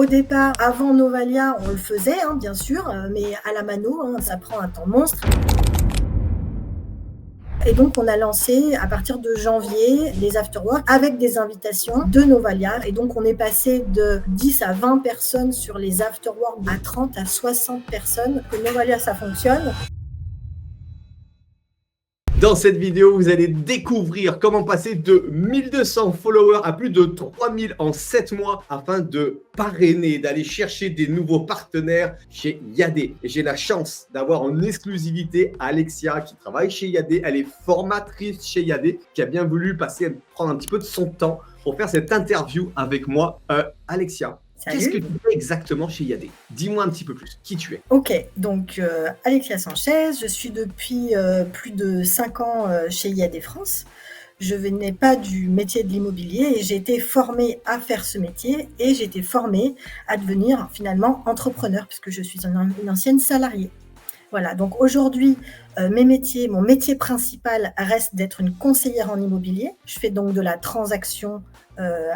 Au départ, avant Novalia, on le faisait, bien sûr, mais à la mano, ça prend un temps monstre. Et donc, on a lancé à partir de janvier les afterworks avec des invitations de Novalia. Et donc, on est passé de 10 à 20 personnes sur les afterworks à 30 à 60 personnes. Que Novalia, ça fonctionne. Dans cette vidéo, vous allez découvrir comment passer de 1200 followers à plus de 3000 en 7 mois afin de parrainer, d'aller chercher des nouveaux partenaires chez Yadé. Et j'ai la chance d'avoir en exclusivité Alexia qui travaille chez Yadé. Elle est formatrice chez Yadé, qui a bien voulu prendre un petit peu de son temps pour faire cette interview avec moi. Alexia, Salut. qu'est-ce que tu fais exactement chez Yadé? Dis-moi un petit peu plus, qui tu es? Ok, donc Alexia Sanchez, je suis depuis plus de 5 ans chez Yadé France. Je venais pas du métier de l'immobilier et j'ai été formée à faire ce métier et j'ai été formée à devenir finalement entrepreneur puisque je suis une ancienne salariée. Voilà, donc aujourd'hui, mon métier principal reste d'être une conseillère en immobilier. Je fais donc de la transaction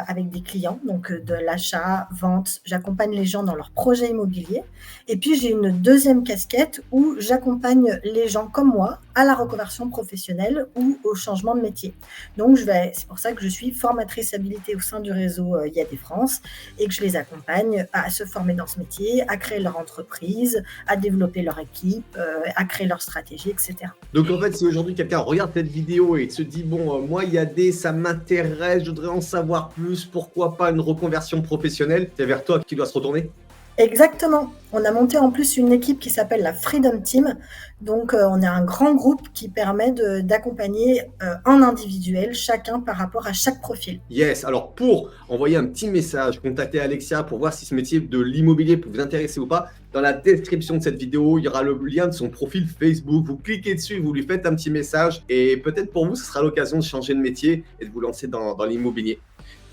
avec des clients, donc de l'achat, vente. J'accompagne les gens dans leurs projets immobiliers. Et puis, j'ai une deuxième casquette où j'accompagne les gens comme moi à la reconversion professionnelle ou au changement de métier. Donc, c'est pour ça que je suis formatrice habilitée au sein du réseau Yadé France et que je les accompagne à se former dans ce métier, à créer leur entreprise, à développer leur équipe, à créer leur stratégie, etc. Donc en fait, si aujourd'hui quelqu'un regarde cette vidéo et se dit bon, moi Yadé, ça m'intéresse, je voudrais en savoir plus, pourquoi pas une reconversion professionnelle, c'est vers toi qui doit se retourner? Exactement. On a monté en plus une équipe qui s'appelle la Freedom Team. Donc, on est un grand groupe qui permet d'accompagner en individuel chacun par rapport à chaque profil. Yes, alors pour envoyer un petit message, contacter Alexia pour voir si ce métier de l'immobilier peut vous intéresser ou pas, dans la description de cette vidéo, il y aura le lien de son profil Facebook. Vous cliquez dessus, vous lui faites un petit message et peut-être pour vous, ce sera l'occasion de changer de métier et de vous lancer dans l'immobilier.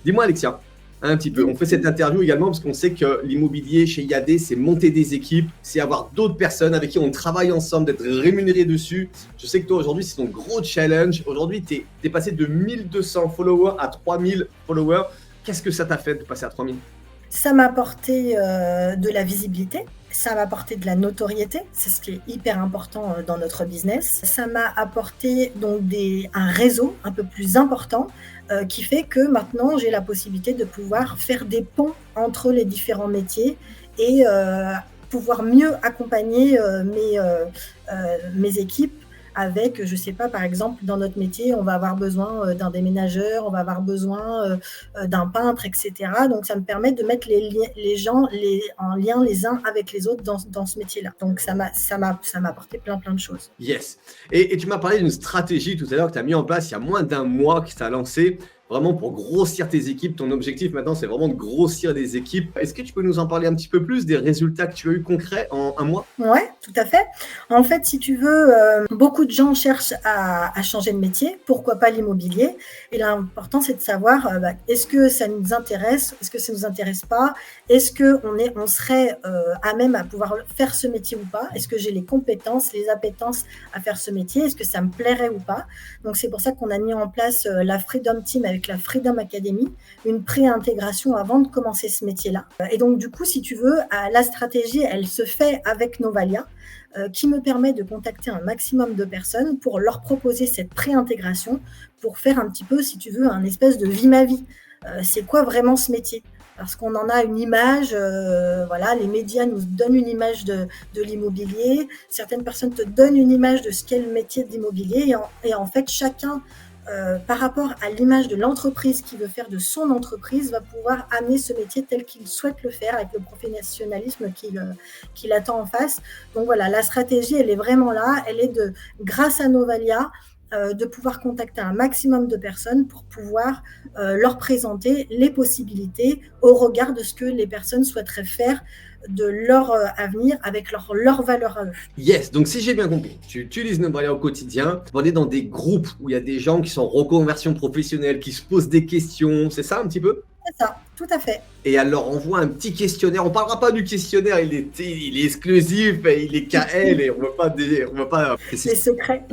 Dis-moi Alexia, un petit peu. On fait cette interview également parce qu'on sait que l'immobilier chez Yadé, c'est monter des équipes, c'est avoir d'autres personnes avec qui on travaille ensemble, d'être rémunéré dessus. Je sais que toi, aujourd'hui, c'est ton gros challenge. Aujourd'hui, tu es passé de 1200 followers à 3000 followers. Qu'est-ce que ça t'a fait de passer à 3000? Ça m'a apporté de la visibilité, ça m'a apporté de la notoriété, c'est ce qui est hyper important dans notre business. Ça m'a apporté donc un réseau un peu plus important qui fait que maintenant j'ai la possibilité de pouvoir faire des ponts entre les différents métiers et pouvoir mieux accompagner mes équipes avec, je sais pas, par exemple, dans notre métier, on va avoir besoin d'un déménageur, on va avoir besoin d'un peintre, etc. Donc, ça me permet de mettre les gens en lien les uns avec les autres dans ce métier-là. Donc, ça m'a apporté plein de choses. Yes. Et tu m'as parlé d'une stratégie tout à l'heure que tu as mis en place il y a moins d'un mois, que tu as lancé vraiment pour grossir tes équipes. Ton objectif maintenant, c'est vraiment de grossir des équipes. Est-ce que tu peux nous en parler un petit peu plus des résultats que tu as eu concrets en un mois? Ouais, tout à fait. En fait, si tu veux, beaucoup de gens cherchent à changer de métier. Pourquoi pas l'immobilier? Et l'important, c'est de savoir, est-ce que ça nous intéresse? Est-ce que ça nous intéresse pas? Est-ce qu'on serait à même à pouvoir faire ce métier ou pas? Est-ce que j'ai les compétences, les appétences à faire ce métier? Est-ce que ça me plairait ou pas? Donc, c'est pour ça qu'on a mis en place la Freedom Team avec la Freedom Academy, une pré-intégration avant de commencer ce métier-là. Et donc, du coup, si tu veux, la stratégie, elle se fait avec Novalia, qui me permet de contacter un maximum de personnes pour leur proposer cette pré-intégration pour faire un petit peu, si tu veux, un espèce de vie ma vie. C'est quoi vraiment ce métier? Parce qu'on en a une image, voilà, les médias nous donnent une image de l'immobilier, certaines personnes te donnent une image de ce qu'est le métier de l'immobilier et en fait, chacun par rapport à l'image de l'entreprise qu'il veut faire de son entreprise, va pouvoir amener ce métier tel qu'il souhaite le faire, avec le professionnalisme qu'il attend en face. Donc voilà, la stratégie, elle est vraiment là. Elle est grâce à Novalia, de pouvoir contacter un maximum de personnes pour pouvoir leur présenter les possibilités au regard de ce que les personnes souhaiteraient faire de leur avenir avec leur valeur à eux. Yes, donc si j'ai bien compris, tu utilises Novalia au quotidien, on est dans des groupes où il y a des gens qui sont en reconversion professionnelle, qui se posent des questions, c'est ça un petit peu? C'est ça, tout à fait. Et elle leur envoie un petit questionnaire. On ne parlera pas du questionnaire, il est exclusif, il est KL et on veut pas. C'est secret.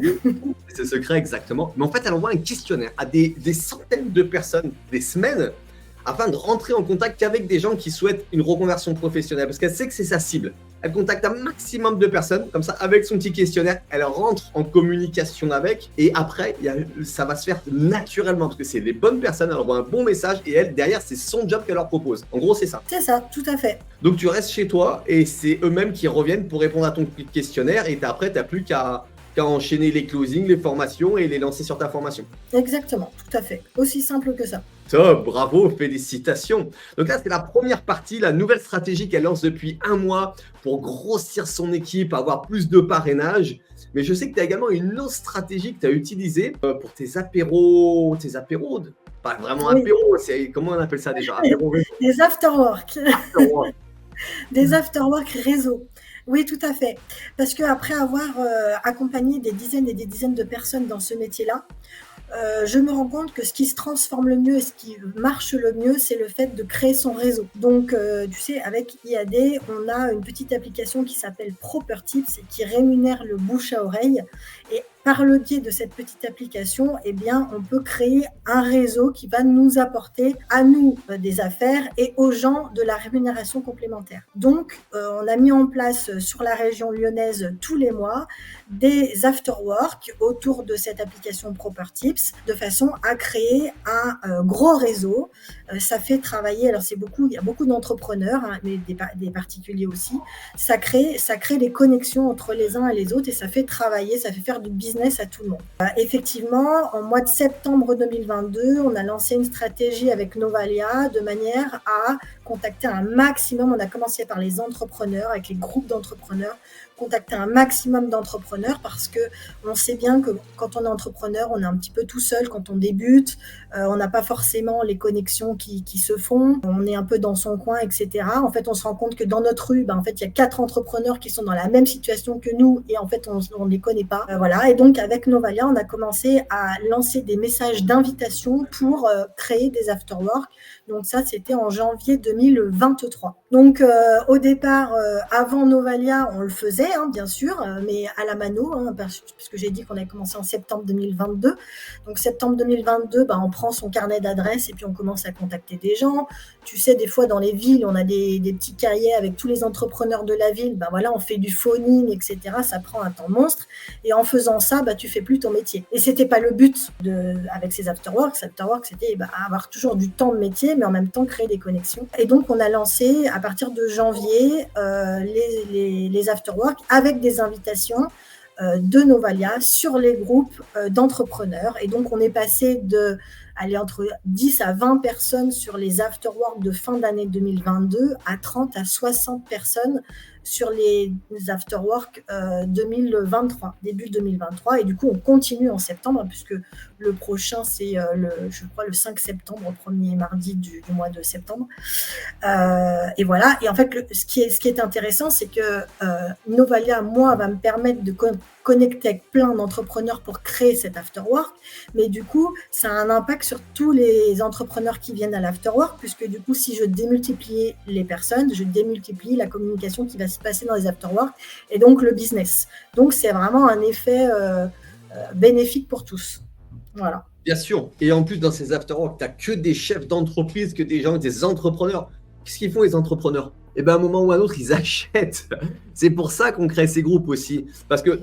C'est secret exactement. Mais en fait, elle envoie un questionnaire à des centaines de personnes, des semaines, afin de rentrer en contact qu'avec des gens qui souhaitent une reconversion professionnelle, parce qu'elle sait que c'est sa cible. Elle contacte un maximum de personnes, comme ça, avec son petit questionnaire, elle rentre en communication avec, et après, ça va se faire naturellement, parce que c'est les bonnes personnes, elle envoie un bon message, et elle, derrière, c'est son job qu'elle leur propose. En gros, c'est ça. C'est ça, tout à fait. Donc, tu restes chez toi, et c'est eux-mêmes qui reviennent pour répondre à ton questionnaire, et après, tu n'as plus qu'à enchaîner les closings, les formations, et les lancer sur ta formation. Exactement, tout à fait. Aussi simple que ça. Top, bravo, félicitations. Donc là, c'est la première partie, la nouvelle stratégie qu'elle lance depuis 1 mois pour grossir son équipe, avoir plus de parrainage. Mais je sais que tu as également une autre stratégie que tu as utilisée pour tes apéros. Pas vraiment Oui. apéros, comment on appelle ça déjà? Apéro réseau. Des afterwork. Afterwork. Des afterwork réseau. Oui, tout à fait. Parce qu'après avoir accompagné des dizaines et des dizaines de personnes dans ce métier-là, je me rends compte que ce qui se transforme le mieux et ce qui marche le mieux, c'est le fait de créer son réseau. Donc, tu sais, avec IAD, on a une petite application qui s'appelle Propertips et qui rémunère le bouche à oreille. Et par le biais de cette petite application, eh bien, on peut créer un réseau qui va nous apporter à nous des affaires et aux gens de la rémunération complémentaire. Donc, on a mis en place sur la région lyonnaise tous les mois des afterwork autour de cette application Propertips de façon à créer un gros réseau. Ça fait travailler, alors il y a beaucoup d'entrepreneurs, hein, mais des particuliers aussi. Ça crée des connexions entre les uns et les autres et ça fait travailler, ça fait faire du business à tout le monde. Effectivement, en mois de septembre 2022, on a lancé une stratégie avec Novalia de manière à contacter un maximum. On a commencé par les entrepreneurs, avec les groupes d'entrepreneurs, contacter un maximum d'entrepreneurs parce que on sait bien que quand on est entrepreneur, on est un petit peu tout seul quand on débute, on n'a pas forcément les connexions qui se font, on est un peu dans son coin, etc. En fait, on se rend compte que dans notre rue, en fait, il y a 4 entrepreneurs qui sont dans la même situation que nous et en fait, on ne les connaît pas. Voilà. Et donc, avec Novalia, on a commencé à lancer des messages d'invitation pour créer des afterwork. Donc ça, c'était en janvier 2023. Donc au départ, avant Novalia, on le faisait, hein, bien sûr, mais à la mano, hein, puisque j'ai dit qu'on avait commencé en septembre 2022. Donc septembre 2022, on prend son carnet d'adresses et puis on commence à contacter des gens. Tu sais, des fois dans les villes, on a des petits cahiers avec tous les entrepreneurs de la ville. Voilà, on fait du phoning, etc. Ça prend un temps monstre. Et en faisant ça, tu fais plus ton métier. Et c'était pas le but avec ces afterworks. Ces afterworks, c'était avoir toujours du temps de métier, mais en même temps créer des connexions. Et donc, on a lancé à partir de janvier les afterworks avec des invitations de Novalia sur les groupes d'entrepreneurs. Et donc, on est passé entre 10 à 20 personnes sur les afterworks de fin d'année 2022 à 30 à 60 personnes sur les afterworks 2023, début 2023. Et du coup, on continue en septembre, puisque le prochain, c'est, je crois, le 5 septembre, au premier mardi du mois de septembre. Et voilà. Et en fait, ce qui est intéressant, c'est que Novalia, moi, va me permettre de connecter avec plein d'entrepreneurs pour créer cet afterwork. Mais du coup, ça a un impact sur tous les entrepreneurs qui viennent à l'afterwork, puisque du coup, si je démultiplie les personnes, je démultiplie la communication qui va se passer dans les afterworks et donc le business. Donc, c'est vraiment un effet bénéfique pour tous. Voilà. Bien sûr. Et en plus, dans ces afterworks, tu n'as que des chefs d'entreprise, que des gens, des entrepreneurs. Qu'est-ce qu'ils font, les entrepreneurs? Eh bien, à un moment ou à un autre, ils achètent. C'est pour ça qu'on crée ces groupes aussi. Parce que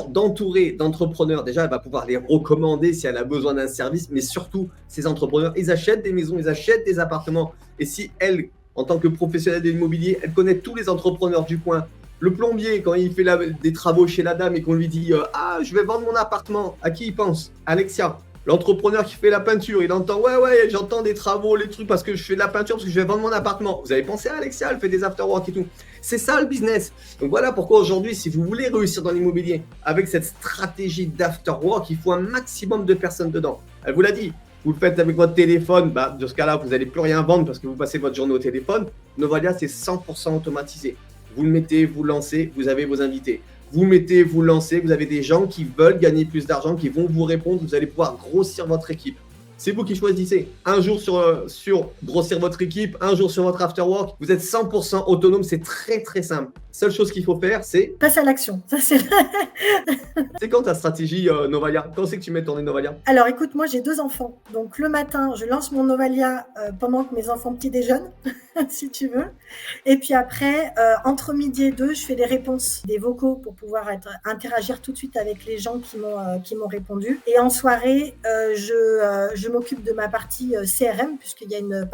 d'entourer d'entrepreneurs, déjà, elle va pouvoir les recommander si elle a besoin d'un service. Mais surtout, ces entrepreneurs, ils achètent des maisons, ils achètent des appartements. Et si elle, en tant que professionnelle de l'immobilier, elle connaît tous les entrepreneurs du coin, le plombier, quand il fait des travaux chez la dame et qu'on lui dit « Ah, je vais vendre mon appartement », à qui il pense? Alexia. L'entrepreneur qui fait la peinture, il entend « Ouais, j'entends des travaux, les trucs, parce que je fais de la peinture, parce que je vais vendre mon appartement. » Vous avez pensé à Alexia, elle fait des afterwork et tout. C'est ça le business. Donc voilà pourquoi aujourd'hui, si vous voulez réussir dans l'immobilier, avec cette stratégie d'afterwork, il faut un maximum de personnes dedans. Elle vous l'a dit. Vous le faites avec votre téléphone, de ce cas-là, vous n'allez plus rien vendre parce que vous passez votre journée au téléphone. Novalia, c'est 100% automatisé. Vous le mettez, vous lancez, vous avez vos invités. Vous mettez, vous lancez, vous avez des gens qui veulent gagner plus d'argent, qui vont vous répondre, vous allez pouvoir grossir votre équipe. C'est vous qui choisissez. Un jour sur grossir votre équipe, un jour sur votre after work. Vous êtes 100% autonome. C'est très, très simple. Seule chose qu'il faut faire, c'est… Passe à l'action. Ça, c'est… C'est quand ta stratégie Novalia? Quand c'est que tu mets ton Novalia? Alors, écoute, moi, j'ai 2 enfants. Donc, le matin, je lance mon Novalia pendant que mes enfants petits déjeunent, si tu veux. Et puis après, entre midi et 2, je fais des réponses, des vocaux pour pouvoir interagir tout de suite avec les gens qui m'ont répondu. Et en soirée, je m'occupe de ma partie CRM, puisqu'il y a une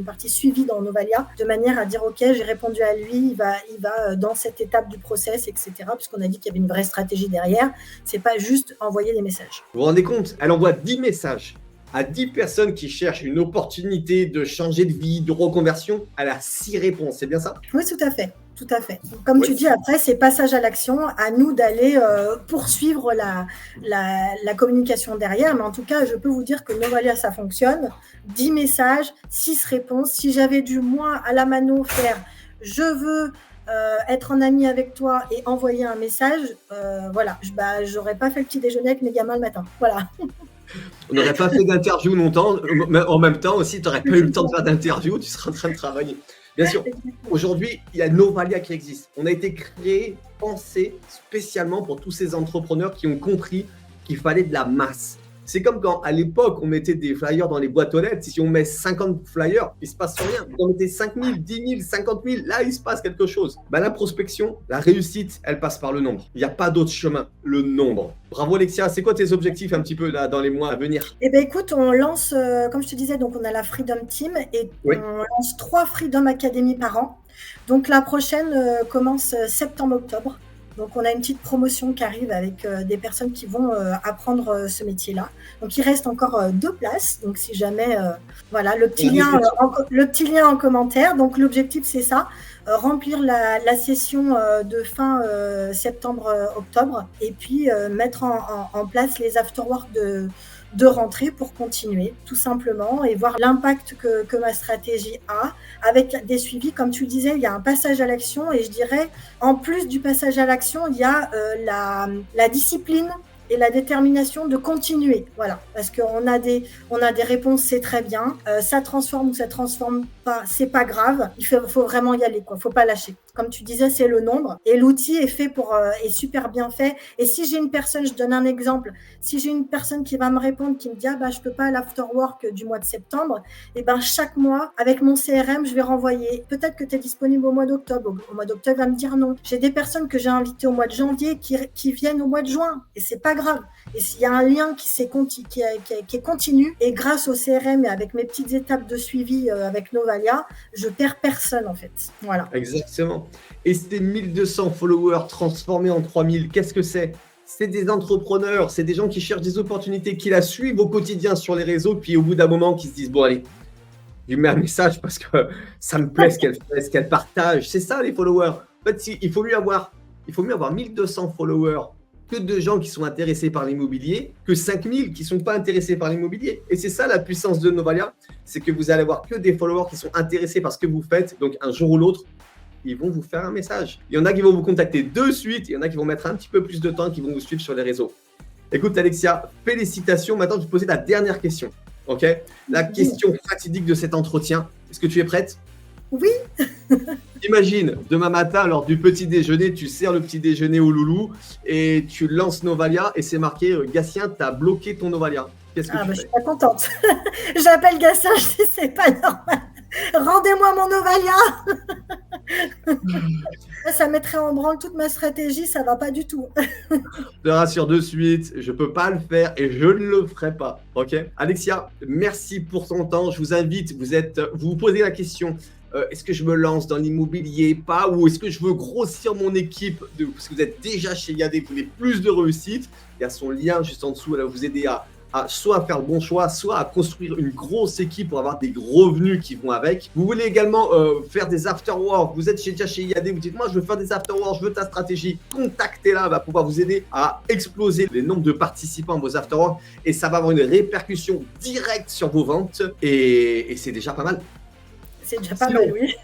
partie suivie dans Novalia, de manière à dire, OK, j'ai répondu à lui, il va dans cette étape du process, etc. Puisqu'on a dit qu'il y avait une vraie stratégie derrière. C'est pas juste envoyer des messages. Vous vous rendez compte? Elle envoie 10 messages à 10 personnes qui cherchent une opportunité de changer de vie, de reconversion. Elle a 6 réponses, c'est bien ça? Oui, tout à fait. Tout à fait. Comme tu dis, après, c'est passage à l'action, à nous d'aller poursuivre la communication derrière. Mais en tout cas, je peux vous dire que Novalia, ça fonctionne. 10 messages, 6 réponses. Si j'avais dû, moi, à la mano, faire « je veux être en ami avec toi » et envoyer un message, voilà, j'aurais pas fait le petit déjeuner avec mes gamins le matin. Voilà. On n'aurait pas fait d'interview longtemps, mais en même temps aussi, tu n'aurais pas eu le temps de faire d'interview, tu serais en train de travailler. Bien sûr, aujourd'hui, il y a Novalia qui existe. On a été créé, pensé spécialement pour tous ces entrepreneurs qui ont compris qu'il fallait de la masse. C'est comme quand, à l'époque, on mettait des flyers dans les boîtes aux lettres. Si on met 50 flyers, il ne se passe rien. Vous en mettez 5 000, 10 000, 50 000, là, il se passe quelque chose. La prospection, la réussite, elle passe par le nombre. Il n'y a pas d'autre chemin, le nombre. Bravo, Alexia. C'est quoi tes objectifs un petit peu là, dans les mois à venir? Eh bien, écoute, on lance, comme je te disais, donc on a la Freedom Team et on lance 3 Freedom Academy par an. Donc, la prochaine commence septembre-octobre. Donc, on a une petite promotion qui arrive avec des personnes qui vont apprendre ce métier-là. Donc, il reste encore 2 places. Donc, si jamais, voilà, le petit lien en commentaire. Donc, l'objectif, c'est ça, remplir la session de fin septembre-octobre et puis mettre en place les afterworks de rentrée pour continuer, tout simplement, et voir l'impact que ma stratégie a, avec des suivis. Comme tu le disais, il y a un passage à l'action, et je dirais, en plus du passage à l'action, il y a la discipline et la détermination de continuer, voilà, parce qu'on a des réponses, c'est très bien, ça transforme ou ça transforme pas, c'est pas grave, il faut vraiment y aller, quoi, faut pas lâcher. Comme tu disais, c'est le nombre, et l'outil est fait est super bien fait. Et si j'ai une personne, je donne un exemple, si j'ai une personne qui va me répondre, qui me dit je peux pas à l'afterwork du mois de septembre, et chaque mois avec mon CRM, je vais renvoyer. Peut-être que tu es disponible au mois d'octobre. Au mois d'octobre, il va me dire non. J'ai des personnes que j'ai invitées au mois de janvier qui viennent au mois de juin, et c'est pas grave. Et s'il y a un lien qui est continu, et grâce au CRM et avec mes petites étapes de suivi avec Novalia, je perds personne en fait. Voilà. Exactement. Et ces 1200 followers transformés en 3000, qu'est-ce que c'est? C'est des entrepreneurs, c'est des gens qui cherchent des opportunités, qui la suivent au quotidien sur les réseaux, puis au bout d'un moment, qui se disent bon allez, je lui mets un message parce que ça me plaît ce qu'elle fait, ce qu'elle partage. C'est ça les followers. En fait, il faut mieux avoir 1200 followers que de gens qui sont intéressés par l'immobilier, que 5000 qui ne sont pas intéressés par l'immobilier. Et c'est ça la puissance de Novalia, c'est que vous allez avoir que des followers qui sont intéressés par ce que vous faites. Donc un jour ou l'autre, ils vont vous faire un message. Il y en a qui vont vous contacter de suite, il y en a qui vont mettre un petit peu plus de temps, qui vont vous suivre sur les réseaux. Écoute Alexia, félicitations. Maintenant, je vais te poser la dernière question. Ok? La question fatidique de cet entretien. Est-ce que tu es prête? Oui. Imagine, demain matin, lors du petit déjeuner, tu sers le petit déjeuner au loulou et tu lances Novalia et c'est marqué Gatien, tu as bloqué ton Novalia. Qu'est-ce que tu fais? Je suis pas contente. J'appelle Gatien, je dis c'est pas normal. Rendez-moi mon Novalia. Ça mettrait en branle toute ma stratégie, ça va pas du tout. Je te rassure de suite, je peux pas le faire et je ne le ferai pas. Ok? Alexia, merci pour ton temps. Je vous invite, vous vous posez la question. Est-ce que je me lance dans l'immobilier, pas, ou est-ce que je veux grossir mon équipe parce que vous êtes déjà chez IAD, vous voulez plus de réussite? Il y a son lien juste en dessous, elle va vous aider à soit faire le bon choix, soit à construire une grosse équipe pour avoir des gros revenus qui vont avec. Vous voulez également faire des afterworks, vous êtes déjà chez IAD, vous dites moi je veux faire des afterworks, je veux ta stratégie, contactez-la, elle va pouvoir vous aider à exploser les nombres de participants à vos afterworks et ça va avoir une répercussion directe sur vos ventes et c'est déjà pas mal. C'est déjà pas Sinon, mal, oui.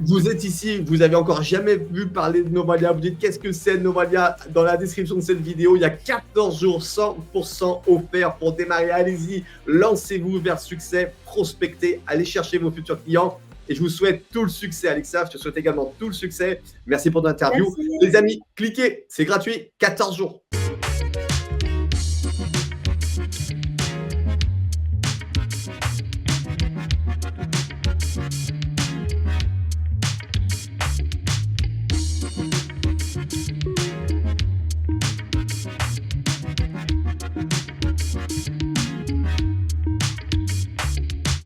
vous êtes ici, vous avez encore jamais vu parler de Novalia, vous dites qu'est-ce que c'est Novalia? Dans la description de cette vidéo, il y a 14 jours 100% offerts pour démarrer. Allez-y, lancez-vous vers le succès, prospectez, allez chercher vos futurs clients. Et je vous souhaite tout le succès, Alexa. Je te souhaite également tout le succès. Merci pour ton interview. Merci. Les amis, cliquez, c'est gratuit, 14 jours.